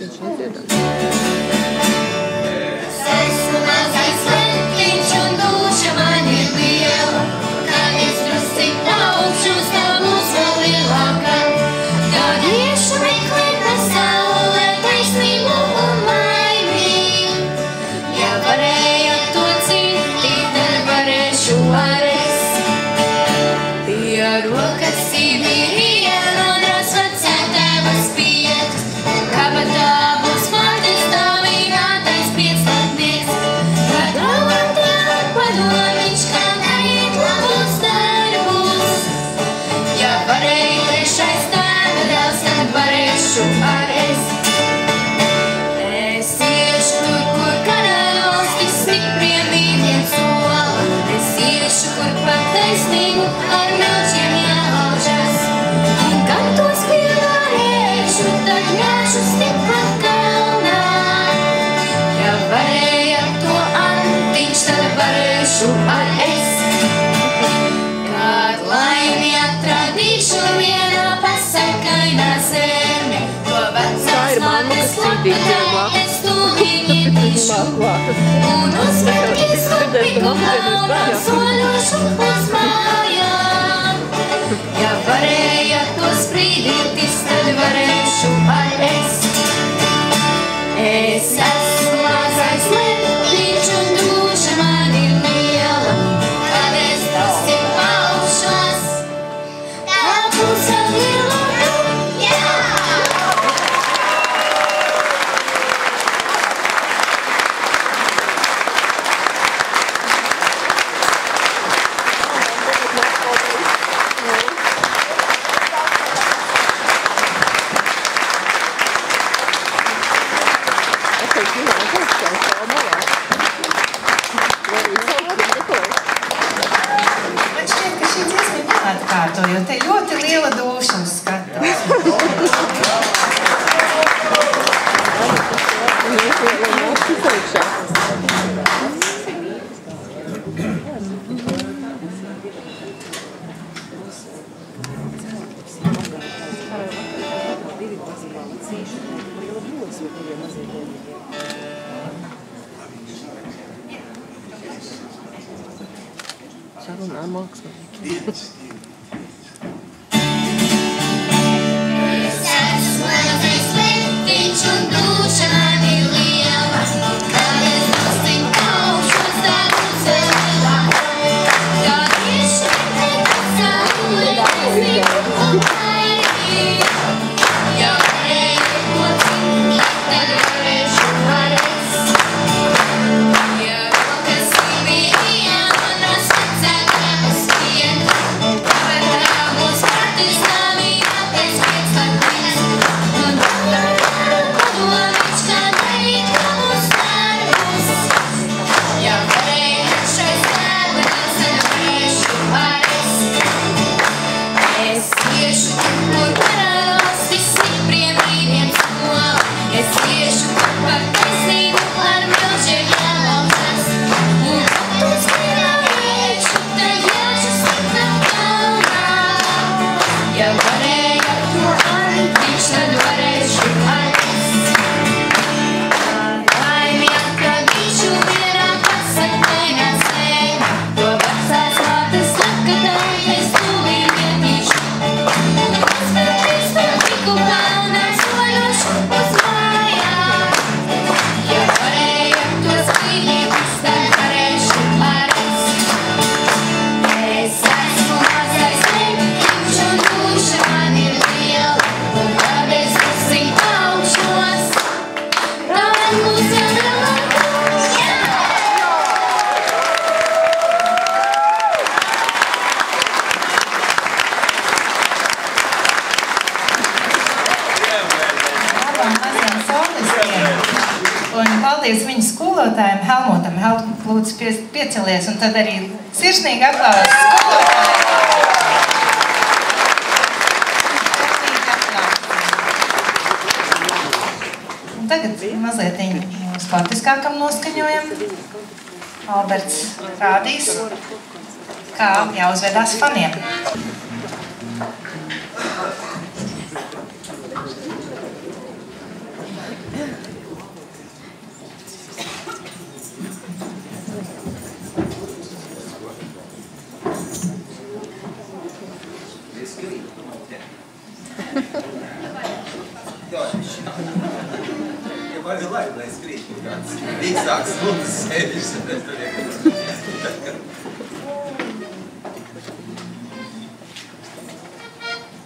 Viņš nedziedās. Esmu mazais lentiņš un duša man ir liela, kad es drusciņ augšos, tā būs vēl lielāka. Tad iešu meklēt pasaulē taisnību un laimi. Ja varēja to citi, tad varēšu ar es. Pie rokas Sibīrija nodrās vecā tēva spiet, kabatā būs mātes stāvīgātais pieclatnieks. Kad labāk padomīš, kā neiet labos darbus. Ja varēju trešais tēva dēls, tad varēšu ar es. Es iešu kur karavalstis stipriem vīriem sola. Es iešu kur pat taisnību ar milčiem jālaužas. Un kad tos pievārēšu, tad ņēšu stipra kalnā. Ja varēja to antiņš, tad varēšu ar es. Kad laimi atradīšu vienā pasakainā zeme, to vecās mātes lapetē es tūlīt ietīšu. Un uz vērtīs upiku kalnā soļošu uz mājām. Ja varēja to sprīdītis, tad varēšu ar es. Es esmu mazais lentiņš un duša man ir liela, kad es drusciņ augšos, tā būs vēl lielāka. Jā! Man šķiet, ka šī dziesma ir jāatkārto, jo te ļoti liela duša uz skatuves. Sarunā mākslinieki. Es esmu mazais lentiņš un duša man ir liela, kad es drusciņ augšos, tā būs vēl lielāka. Kad iešu meklēt pasaulē taisnību un laimi. Ja varēju to citi, tad varēšu ar es. Ja rokas Sibīrijā nodrās vecā tēva spiet, kabatā būs mātes stāvīgātais pieclatnieks. Un labāk padomīš, kā darīt labus darbus. Ja varēju trešais tēva dēls, tad varēšu ar es. Es iešu kur karavalstis stipriem vīriem sola. Es iešu kur par taisnību ar milžiem jālaužas. Un kad tos pievārēšu, tad ņēšu stipra kalnā. Ja varēja to antiņš, tad varēšu ar es. Kad laimi atradīšu vienā pasakainā zeme, to vecās mātes lapetē es tūlīt ietīšu. Un uz vērtīs upiku kalnā soļošu uz mājām. Ja varēja to sprīdītis, tad varēšu ar es. Es esmu mazais lentiņš un duša man ir liela, un kad es drusciņ augšos, tā būs vēl lielāka. Jā! Abām mazajām solistiem. Un paldies viņu skolotājiem Helmutam. Helmut, lūdzu piecelies, un tad arī sirsnīgi aplausi skolotājiem. Un tagad mazliet sportiskākam noskaņojam. Alberts rādīs, kā jāuzvedās faniem. Ja var jau labi, lai skrīt kaut kāds vīkstāks lūtas sēdis.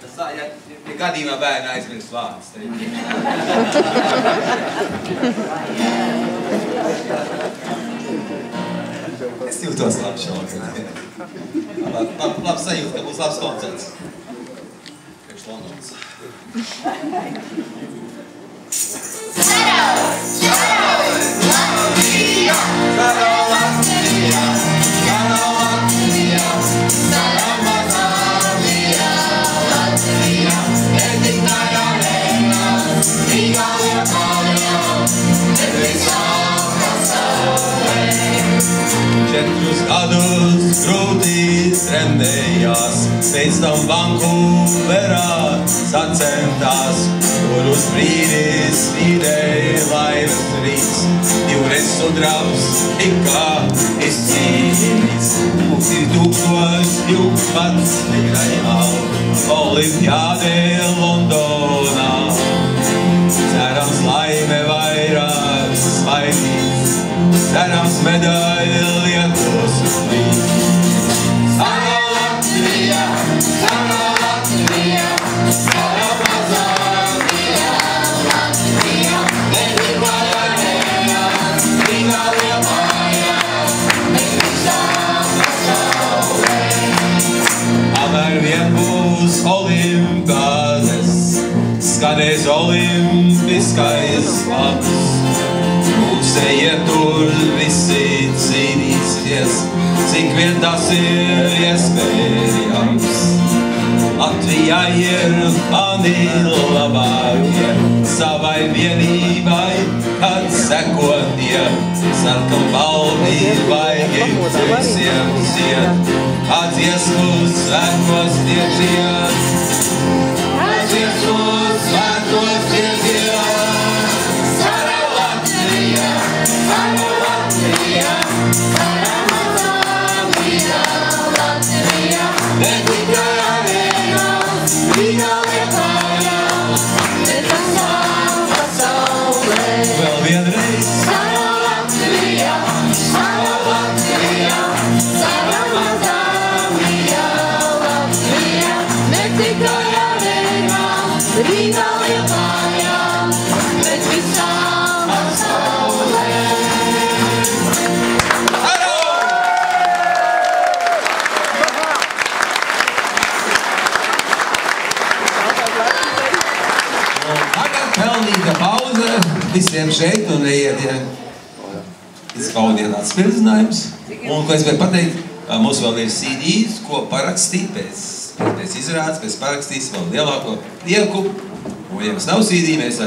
Tas tā, ja gadījumā bērni aizmirst vārdus, tad es jūtos labi šovakar. Labi sajūt, ka būs labs koncerts. Priekš Londons. Četrus gadus grūti trenējās, pēc tam Vankūverā sacentās, kur uz brīdi spīdēja laivas rīts. Divreiz sudrabs tika izcīnīts, 2012. Olimpiādē Londonā. Cerams laime vairāk svaigīs, cerams medaļa lietos līdz. Sara Latvija, Sara Latvija, Sara Mazāvija, Latvija, Neviklājā, Rīgā Liepājā, mēs visām pasaulē. Kamēr vien būs olimpiādes, skanēs olimpiskais vārds. Mūsējie tur visi cīnīsies, cik vien tas ir iespējams. Latvijā ir mani labākie, savai vienībai, kad sekotie. Sarkanbalti vaigi visiem zied, atdziesmu svētkos tie dzied. Atdziesmu svētkos tie dzied. Sara Latvija, Sara Latvija, Sara Mazāvija, Latvija, ne tikai arēnā, Rīgā Liepājā, bet visām pasaulē. Vēl vienreiz. Sara Latvija, Sara Latvija, Sara Mazāvija, Latvija, ne tikai arēnā, Rīgā Liepājā, bet visām pasaulē. Tagad pelnīga pauze visiem šeit un reiet, ja izpaudiet atspildzinājums. Un, ko es vēl pateikt, mums vēl ir CDs, ko parakstīt pēc izrādes, pēc parakstīs vēl lielāko prieku. Un, ja mums nav CD, mēs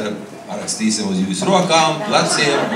parakstīsim uz jūsu rokām, pleciem.